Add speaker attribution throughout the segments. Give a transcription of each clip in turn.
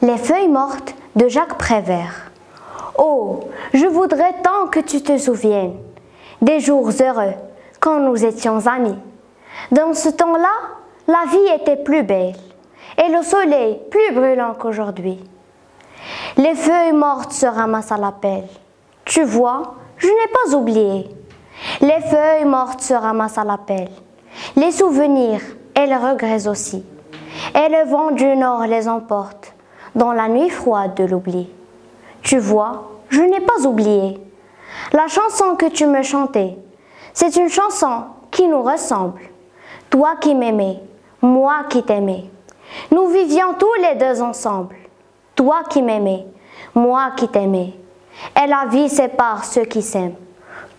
Speaker 1: Les feuilles mortes de Jacques Prévert. Oh, je voudrais tant que tu te souviennes des jours heureux quand nous étions amis. Dans ce temps-là, la vie était plus belle et le soleil plus brûlant qu'aujourd'hui. Les feuilles mortes se ramassent à la pelle. Tu vois, je n'ai pas oublié. Les feuilles mortes se ramassent à la pelle. Les souvenirs et les regrets aussi. Et le vent du nord les emporte dans la nuit froide de l'oubli. Tu vois, je n'ai pas oublié. La chanson que tu me chantais, c'est une chanson qui nous ressemble. Toi qui m'aimais, moi qui t'aimais. Nous vivions tous les deux ensemble. Toi qui m'aimais, moi qui t'aimais. Et la vie sépare ceux qui s'aiment,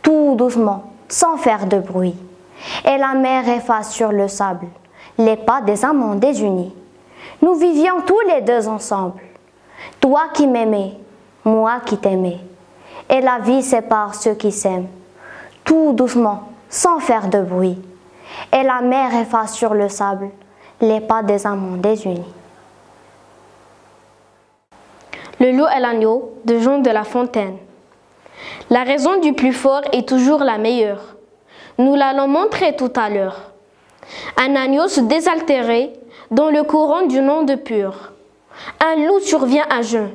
Speaker 1: tout doucement, sans faire de bruit. Et la mer efface sur le sable les pas des amants désunis. Nous vivions tous les deux ensemble. Toi qui m'aimais, moi qui t'aimais. Et la vie sépare ceux qui s'aiment, tout doucement, sans faire de bruit. Et la mer efface sur le sable les pas des amants désunis.
Speaker 2: Le loup et l'agneau de Jean de La Fontaine. La raison du plus fort est toujours la meilleure. Nous l'allons montrer tout à l'heure. Un agneau se désaltérait dans le courant du nom de pur. Un loup survient à jeun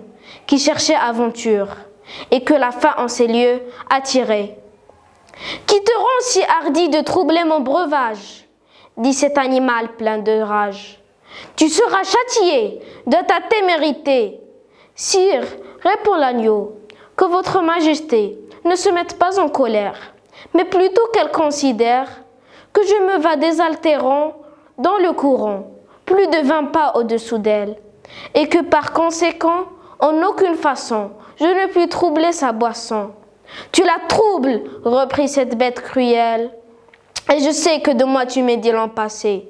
Speaker 2: qui cherchait aventure et que la faim en ces lieux attirait. Qui te rend si hardi de troubler mon breuvage? Dit cet animal plein de rage. Tu seras châtié de ta témérité. Sire, répond l'agneau, que votre majesté ne se mette pas en colère, mais plutôt qu'elle considère que je me vas désaltérant dans le courant, plus de 20 pas au-dessous d'elle, et que par conséquent, en aucune façon, je ne puis troubler sa boisson. Tu la troubles, reprit cette bête cruelle, et je sais que de moi tu m'as dit l'an passé.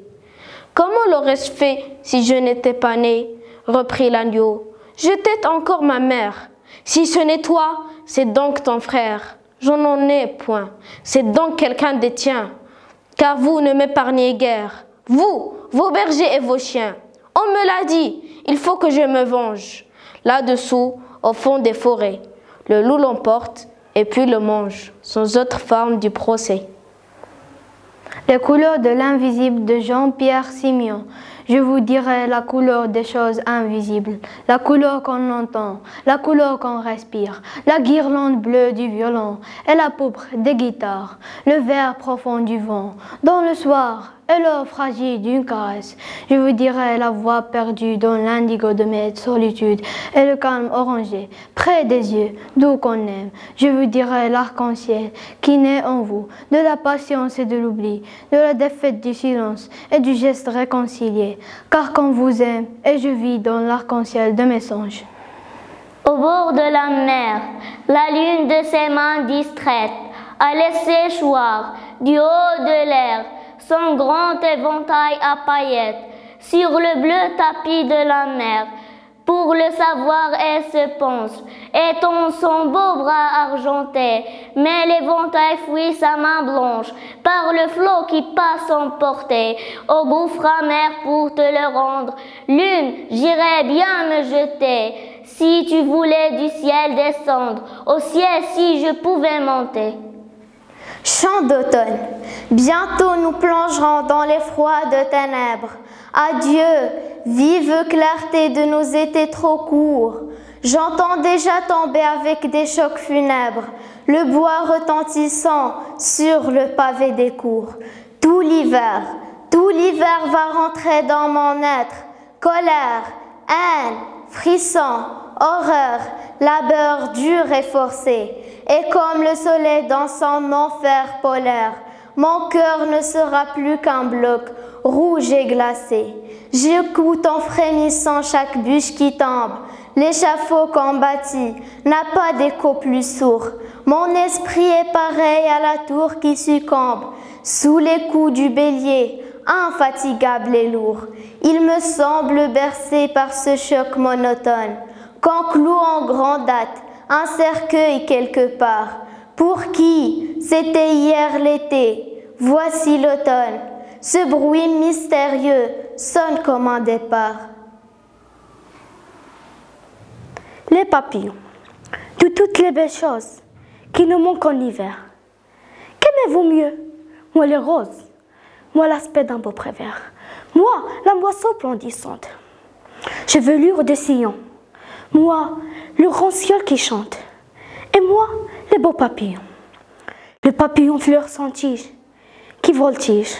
Speaker 2: Comment l'aurais-je fait si je n'étais pas né? Reprit l'agneau. Je t'aide encore ma mère. Si ce n'est toi, c'est donc ton frère. Je n'en ai point. C'est donc quelqu'un des tiens. Car vous ne m'épargnez guère. Vous, vos bergers et vos chiens. On me l'a dit, il faut que je me venge. Là-dessous, au fond des forêts, le loup l'emporte et puis le mange, sans autre forme du procès.
Speaker 3: Les couleurs de l'invisible de Jean-Pierre Simeon. Je vous dirai la couleur des choses invisibles, la couleur qu'on entend, la couleur qu'on respire, la guirlande bleue du violon et la pourpre des guitares, le vert profond du vent, dans le soir et l'eau fragile d'une caresse. Je vous dirai la voix perdue dans l'indigo de mes solitudes et le calme orangé, près des yeux, d'où qu'on aime. Je vous dirai l'arc-en-ciel qui naît en vous, de la patience et de l'oubli, de la défaite du silence et du geste réconcilié. Car qu'on vous aime et je vis dans l'arc-en-ciel de mes songes.
Speaker 4: Au bord de la mer, la lune de ses mains distraites a laissé choir du haut de l'air son grand éventail à paillettes sur le bleu tapis de la mer. Pour le savoir, elle se penche, étend son beau bras argenté, mais l'éventail fuit sa main blanche, par le flot qui passe emporté, au gouffre amer pour te le rendre. Lune, j'irais bien me jeter, si tu voulais du ciel descendre, au ciel si je pouvais monter.
Speaker 1: Chant d'automne. Bientôt nous plongerons dans les froides ténèbres. Adieu, vive clarté de nos étés trop courts. J'entends déjà tomber avec des chocs funèbres le bois retentissant sur le pavé des cours. Tout l'hiver va rentrer dans mon être. Colère, haine, frisson, horreur, labeur dur et forcé. Et comme le soleil dans son enfer polaire, mon cœur ne sera plus qu'un bloc rouge et glacé. J'écoute en frémissant chaque bûche qui tombe. L'échafaud qu'on bâtit n'a pas d'écho plus sourd. Mon esprit est pareil à la tour qui succombe sous les coups du bélier, infatigable et lourd. Il me semble bercé par ce choc monotone qu'on cloue en grande date un cercueil quelque part. Pour qui c'était hier l'été, voici l'automne. Ce bruit mystérieux sonne comme un départ.
Speaker 5: Les papillons, de toutes les belles choses qui nous manquent en hiver. Qu'aimez-vous mieux? Moi les roses, moi l'aspect d'un beau prévert, moi la moisson splendissante, chevelure de sillon, moi le grand ciel qui chante, et moi les beaux papillons. Le papillon fleur sans tige, qui voltige,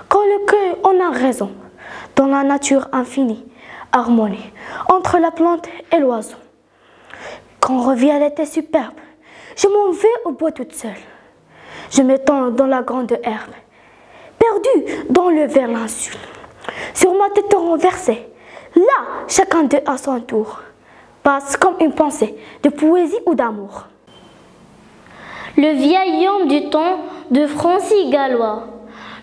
Speaker 5: quand le cœur en a raison, dans la nature infinie, harmonie, entre la plante et l'oiseau. Quand revient l'été superbe, je m'en vais au bois toute seule. Je m'étends dans la grande herbe, perdue dans le vert linceul. Sur ma tête renversée, là, chacun d'eux à son tour, passe comme une pensée de poésie ou d'amour.
Speaker 4: Le vieil homme du temps de Francis Gallois,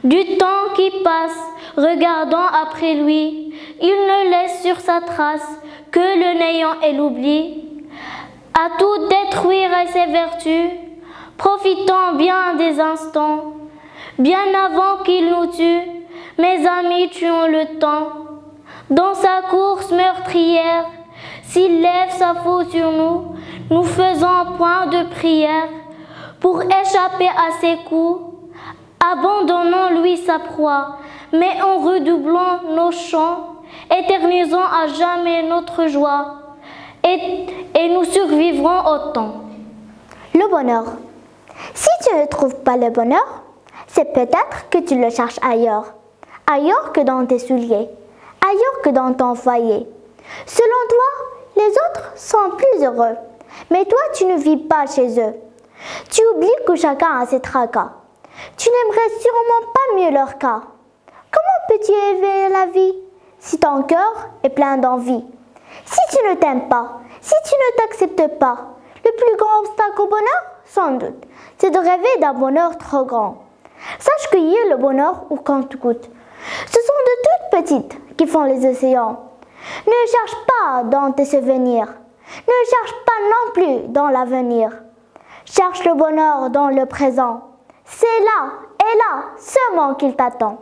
Speaker 4: du temps qui passe, regardant après lui, il ne laisse sur sa trace que le néant et l'oubli. À tout détruire et ses vertus, profitant bien des instants, bien avant qu'il nous tue, mes amis tuons le temps. Dans sa course meurtrière, s'il lève sa faute sur nous, nous faisons point de prière. Pour échapper à ses coups, abandonnons-lui sa proie, mais en redoublant nos chants, éternisons à jamais notre joie, et nous survivrons au temps.
Speaker 1: Le bonheur. Si tu ne trouves pas le bonheur, c'est peut-être que tu le cherches ailleurs. Ailleurs que dans tes souliers, ailleurs que dans ton foyer. Selon toi, les autres sont plus heureux, mais toi tu ne vis pas chez eux. Tu oublies que chacun a ses tracas. Tu n'aimerais sûrement pas mieux leur cas. Comment peux-tu élever la vie si ton cœur est plein d'envie? Si tu ne t'aimes pas, si tu ne t'acceptes pas, le plus grand obstacle au bonheur, sans doute, c'est de rêver d'un bonheur trop grand. Sache cueillir le bonheur au compte-gouttes. Ce sont de toutes petites qui font les océans. Ne cherche pas dans tes souvenirs. Ne cherche pas non plus dans l'avenir. Cherche le bonheur dans le présent. C'est là et là seulement qu'il t'attend.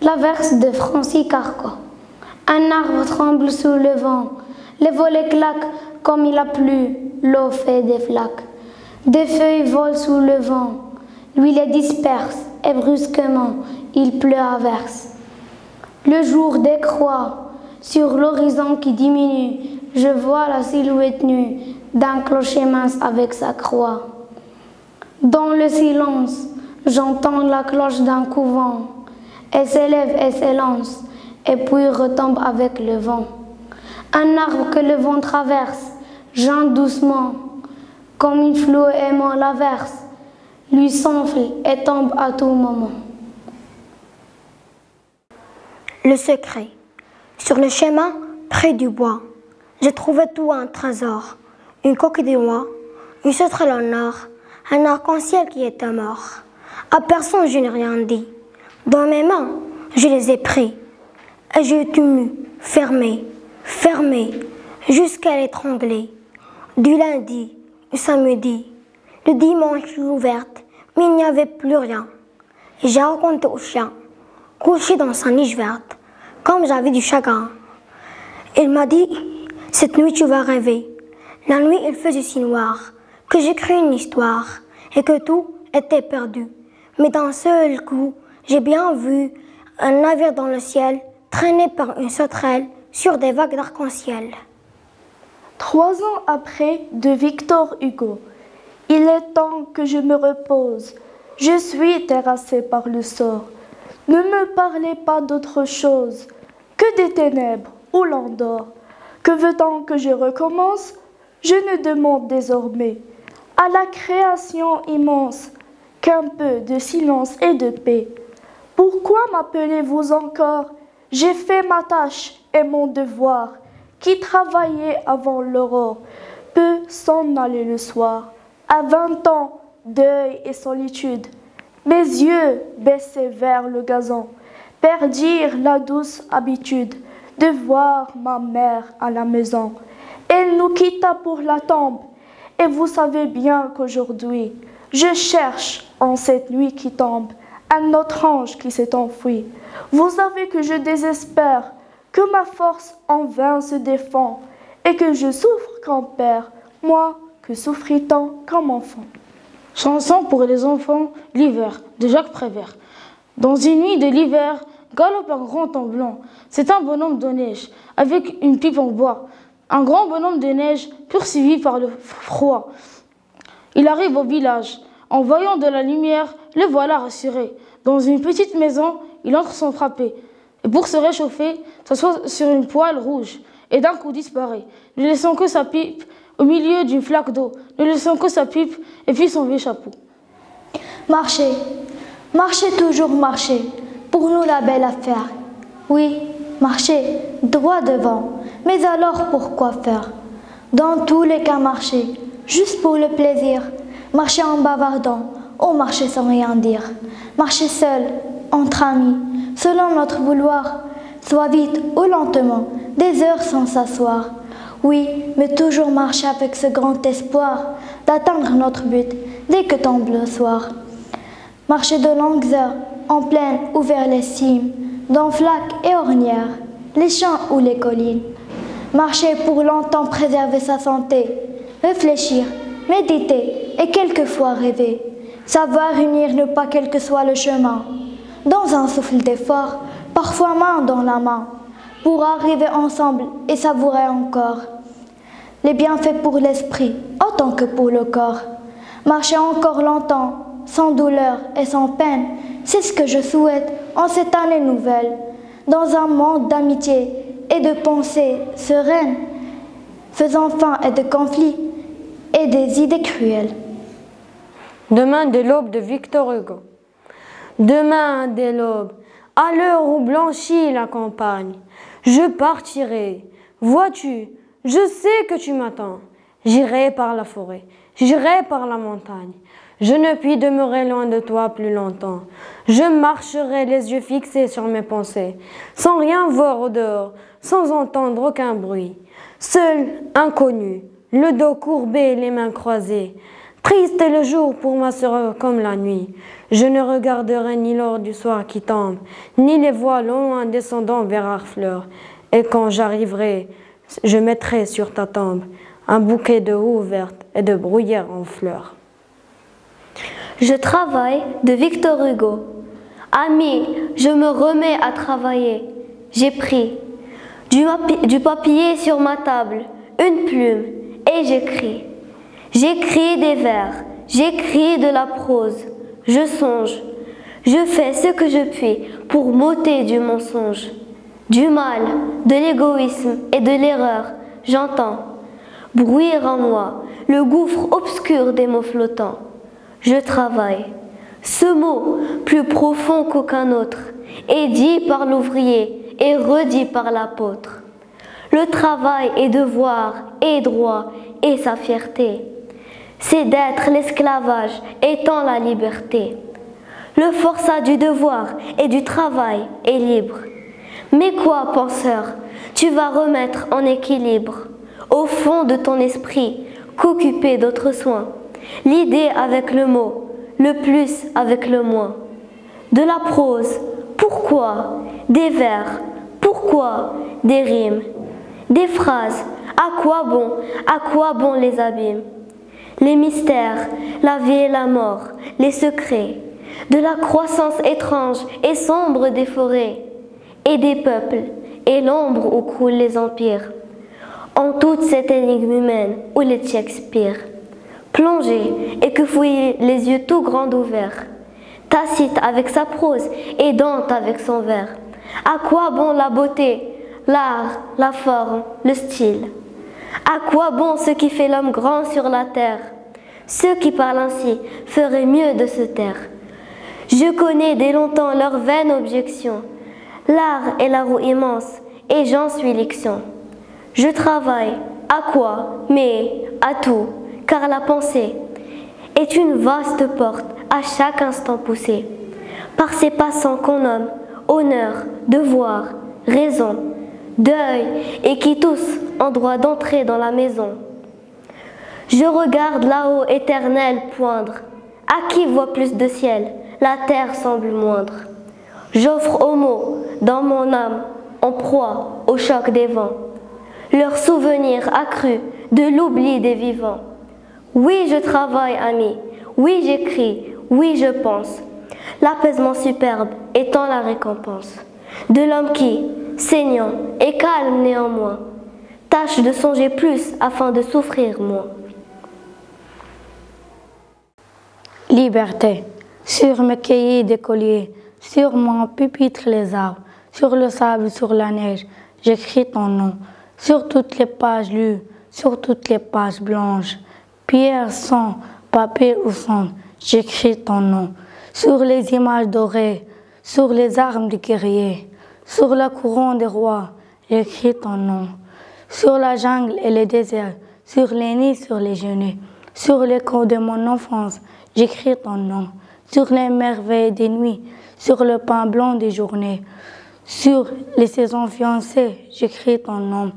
Speaker 3: L'averse de Francis Carco. Un arbre tremble sous le vent. Les volets claquent comme il a plu. L'eau fait des flaques. Des feuilles volent sous le vent. Lui les disperse et brusquement il pleut à verse. Le jour décroît sur l'horizon qui diminue. Je vois la silhouette nue d'un clocher mince avec sa croix. Dans le silence, j'entends la cloche d'un couvent. Elle s'élève et s'élance, et puis retombe avec le vent. Un arbre que le vent traverse, gente doucement, comme une flot aimant l'averse, lui s'enfle et tombe à tout moment.
Speaker 5: Le secret. Sur le chemin, près du bois, j'ai trouvé tout un trésor. Une coquille de noix, une sauterelle en or, un arc-en-ciel qui était mort. À personne je n'ai rien dit. Dans mes mains, je les ai pris. Et j'ai tenu, fermé, jusqu'à l'étrangler. Du lundi au samedi, le dimanche je l'ai ouverte, mais il n'y avait plus rien. Et j'ai raconté au chien, couché dans sa niche verte, comme j'avais du chagrin. Il m'a dit, cette nuit tu vas rêver. La nuit il faisait si noir, que j'ai créé une histoire, et que tout était perdu. Mais d'un seul coup, j'ai bien vu un navire dans le ciel, traîné par une sauterelle sur des vagues d'arc-en-ciel.
Speaker 6: 3 ans après, de Victor Hugo. Il est temps que je me repose. Je suis terrassé par le sort. Ne me parlez pas d'autre chose que des ténèbres où l'on dort. Que veut-on que je recommence? Je ne demande désormais à la création immense qu'un peu de silence et de paix. Pourquoi m'appelez-vous encore? J'ai fait ma tâche et mon devoir. Qui travaillait avant l'aurore peut s'en aller le soir. À 20 ans, deuil et solitude, mes yeux baissaient vers le gazon, perdirent la douce habitude de voir ma mère à la maison. Elle nous quitta pour la tombe, et vous savez bien qu'aujourd'hui, je cherche en cette nuit qui tombe un autre ange qui s'est enfui. Vous savez que je désespère, que ma force en vain se défend, et que je souffre comme père, moi que souffris tant comme enfant.
Speaker 7: Chanson pour les enfants, l'hiver, de Jacques Prévert. Dans une nuit de l'hiver, galope un grand temps blanc. C'est un bonhomme de neige, avec une pipe en bois. Un grand bonhomme de neige, poursuivi par le froid. Il arrive au village. En voyant de la lumière, le voilà rassuré. Dans une petite maison, il entre sans frapper. Et pour se réchauffer, s'assoit sur une poêle rouge. Et d'un coup disparaît, ne laissant que sa pipe au milieu d'une flaque d'eau, ne laissant que sa pipe et puis son vieux chapeau.
Speaker 3: Marcher, marcher, toujours marcher, pour nous la belle affaire. Oui, marcher, droit devant, mais alors pourquoi faire? Dans tous les cas marcher, juste pour le plaisir, marcher en bavardant, ou marcher sans rien dire, marcher seul, entre amis, selon notre vouloir, soit vite ou lentement, des heures sans s'asseoir. Oui, mais toujours marcher avec ce grand espoir d'atteindre notre but dès que tombe le soir. Marcher de longues heures, en plaine ou vers les cimes, dans flaques et ornières, les champs ou les collines. Marcher pour longtemps préserver sa santé, réfléchir, méditer et quelquefois rêver. Savoir unir ne pas quel que soit le chemin, dans un souffle d'effort, parfois main dans la main, pour arriver ensemble et savourer encore les bienfaits pour l'esprit autant que pour le corps. Marcher encore longtemps, sans douleur et sans peine, c'est ce que je souhaite en cette année nouvelle, dans un monde d'amitié et de pensées sereines, faisant fin à des conflits et des idées cruelles.
Speaker 8: Demain dès l'aube de Victor Hugo. Demain dès l'aube, à l'heure où blanchit la campagne, je partirai. Vois-tu, je sais que tu m'attends. J'irai par la forêt, j'irai par la montagne. Je ne puis demeurer loin de toi plus longtemps. Je marcherai les yeux fixés sur mes pensées, sans rien voir au dehors, sans entendre aucun bruit. Seul, inconnu, le dos courbé, les mains croisées. Triste est le jour pour ma sœur comme la nuit. Je ne regarderai ni l'or du soir qui tombe, ni les voiles au loin descendant vers Harfleur. Et quand j'arriverai, je mettrai sur ta tombe un bouquet de houes vertes et de bruyères en fleurs.
Speaker 4: Je travaille de Victor Hugo. Ami, je me remets à travailler. J'ai pris du papier sur ma table, une plume, et j'écris. J'écris des vers, j'écris de la prose. Je songe, je fais ce que je puis pour m'ôter du mensonge. Du mal, de l'égoïsme et de l'erreur, j'entends bruire en moi le gouffre obscur des mots flottants. Je travaille. Ce mot, plus profond qu'aucun autre, est dit par l'ouvrier et redit par l'apôtre. Le travail est devoir et droit et sa fierté. C'est d'être l'esclavage étant la liberté. Le forçat du devoir et du travail est libre. Mais quoi, penseur, tu vas remettre en équilibre, au fond de ton esprit, qu'occuper d'autres soins, l'idée avec le mot, le plus avec le moins. De la prose, pourquoi? Des vers, pourquoi? Des rimes, des phrases, à quoi bon les abîmes? Les mystères, la vie et la mort, les secrets, de la croissance étrange et sombre des forêts, et des peuples, et l'ombre où croulent les empires. En toute cette énigme humaine où les Shakespeare, plongé et que fouillent les yeux tout grands ouverts, Tacite avec sa prose et Dante avec son vers. À quoi bon la beauté, l'art, la forme, le style? À quoi bon ce qui fait l'homme grand sur la terre? Ceux qui parlent ainsi feraient mieux de se taire. Je connais dès longtemps leur vaine objection. L'art est la roue immense, et j'en suis l'ixion. Je travaille, à quoi? Mais à tout, car la pensée est une vaste porte à chaque instant poussée par ces passants qu'on nomme honneur, devoir, raison, deuil, et qui tous ont droit d'entrer dans la maison. Je regarde là-haut éternel poindre. À qui voit plus de ciel? La terre semble moindre. J'offre aux mots, dans mon âme, en proie au choc des vents. Leurs souvenirs accrus de l'oubli des vivants. Oui, je travaille, ami, oui, j'écris, oui, je pense. L'apaisement superbe étant la récompense de l'homme qui, saignant et calme néanmoins, tâche de songer plus afin de souffrir moins.
Speaker 9: Liberté, sur mes cahiers d'écolier, sur mon pupitre les arbres, sur le sable, sur la neige, j'écris ton nom, sur toutes les pages lues, sur toutes les pages blanches, pierre, sang, papier ou sang, j'écris ton nom, sur les images dorées, sur les armes des guerriers, sur la couronne des rois, j'écris ton nom, sur la jungle et les déserts, sur les nids, sur les genêts, sur l'écho de mon enfance, j'écris ton nom, sur les merveilles des nuits, sur le pain blanc des journées, sur les saisons fiancées, j'écris ton nom,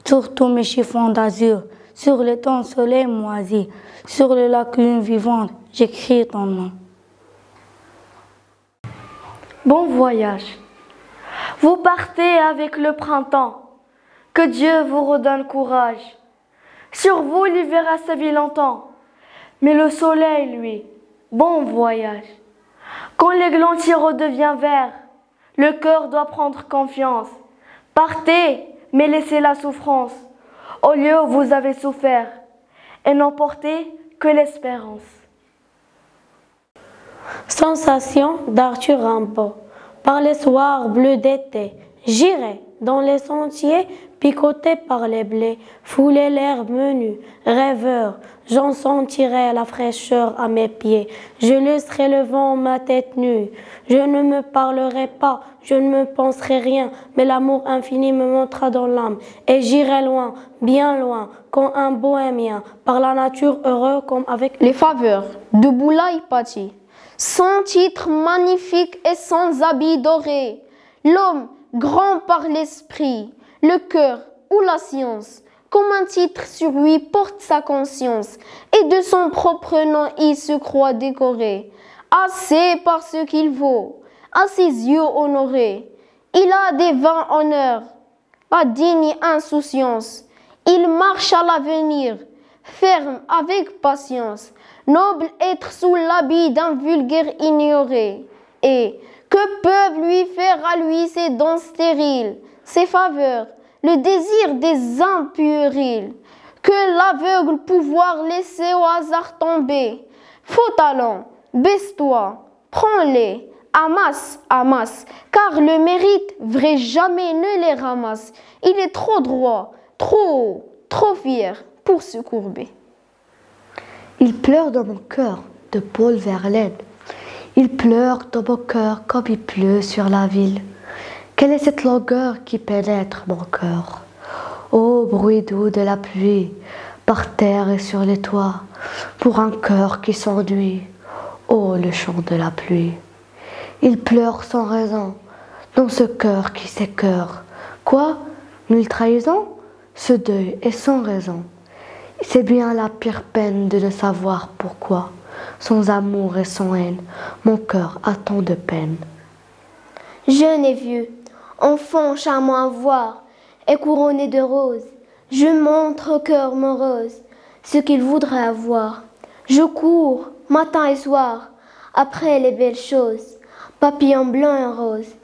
Speaker 9: sur tous mes chiffons d'azur, sur les temps soleil moisis, sur les lacunes vivantes, j'écris ton nom.
Speaker 6: Bon voyage. Vous partez avec le printemps. Que Dieu vous redonne courage. Sur vous, l'hiver a sévi longtemps. Mais le soleil, lui, bon voyage. Quand l'églantier redevient vert, le cœur doit prendre confiance. Partez, mais laissez la souffrance au lieu où vous avez souffert, et n'emportez que l'espérance.
Speaker 9: Sensation d'Arthur Rimbaud. Par les soirs bleus d'été, j'irai dans les sentiers picotés par les blés, fouler l'herbe menue, rêveur, j'en sentirai la fraîcheur à mes pieds, je laisserai le vent ma tête nue, je ne me parlerai pas, je ne me penserai rien, mais l'amour infini me montera dans l'âme, et j'irai loin, bien loin, comme un bohémien, par la nature heureux comme avec
Speaker 2: Les faveurs de Boulaye Pati. Sans titre magnifique et sans habit doré, l'homme grand par l'esprit, le cœur ou la science, comme un titre sur lui porte sa conscience, et de son propre nom il se croit décoré, assez par ce qu'il vaut, à ses yeux honorés. Il a des vains honneurs, pas digne insouciance, il marche à l'avenir, ferme avec patience, noble être sous l'habit d'un vulgaire ignoré. Et que peuvent lui faire à lui ces dons stériles, ces faveurs, le désir des impuriles, que l'aveugle pouvoir laisser au hasard tomber. Faux talent, baisse-toi, prends-les, amasse, amasse, car le mérite vrai jamais ne les ramasse. Il est trop droit, trop haut, trop fier pour se courber.
Speaker 5: Il pleure dans mon cœur de Paul Verlaine. Il pleure dans mon cœur comme il pleut sur la ville. Quelle est cette langueur qui pénètre mon cœur? Ô bruit doux de la pluie, par terre et sur les toits, pour un cœur qui s'ennuie. Ô le chant de la pluie. Il pleure sans raison, dans ce cœur qui s'écœure. Quoi? Nulle trahison? Ce deuil est sans raison. C'est bien la pire peine de ne savoir pourquoi, sans amour et sans haine, mon cœur a tant de peine.
Speaker 4: Jeune et vieux, enfant charmant à voir et couronné de roses, je montre au cœur morose ce qu'il voudrait avoir. Je cours matin et soir après les belles choses, papillon blanc et rose.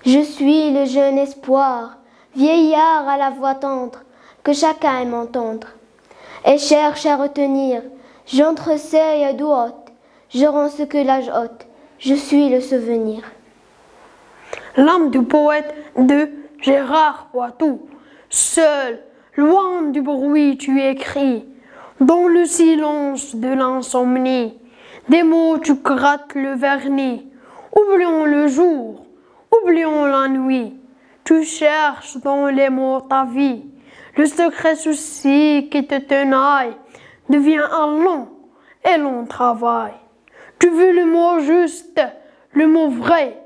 Speaker 4: Je suis le jeune espoir, vieillard à la voix tendre, que chacun aime entendre, et cherche à retenir. J'entreseuille à doigt, je rends ce que l'âge ôte, je suis le souvenir.
Speaker 10: L'âme du poète de Gérard Poitou. Seul, loin du bruit, tu écris, dans le silence de l'insomnie. Des mots, tu grattes le vernis. Oublions le jour, oublions la nuit. Tu cherches dans les mots ta vie. Le secret souci qui te tenaille devient un long et long travail. Tu veux le mot juste, le mot vrai,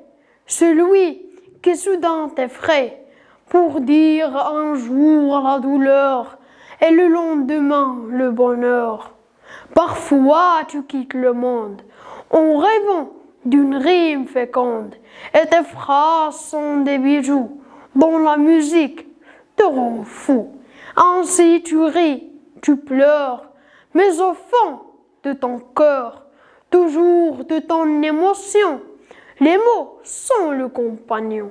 Speaker 10: celui qui soudain t'effraie, pour dire un jour la douleur et le lendemain le bonheur. Parfois tu quittes le monde en rêvant d'une rime féconde, et tes phrases sont des bijoux dont la musique te rend fou. Ainsi tu ris, tu pleures, mais au fond de ton cœur, toujours de ton émotion, les mots sont le compagnon.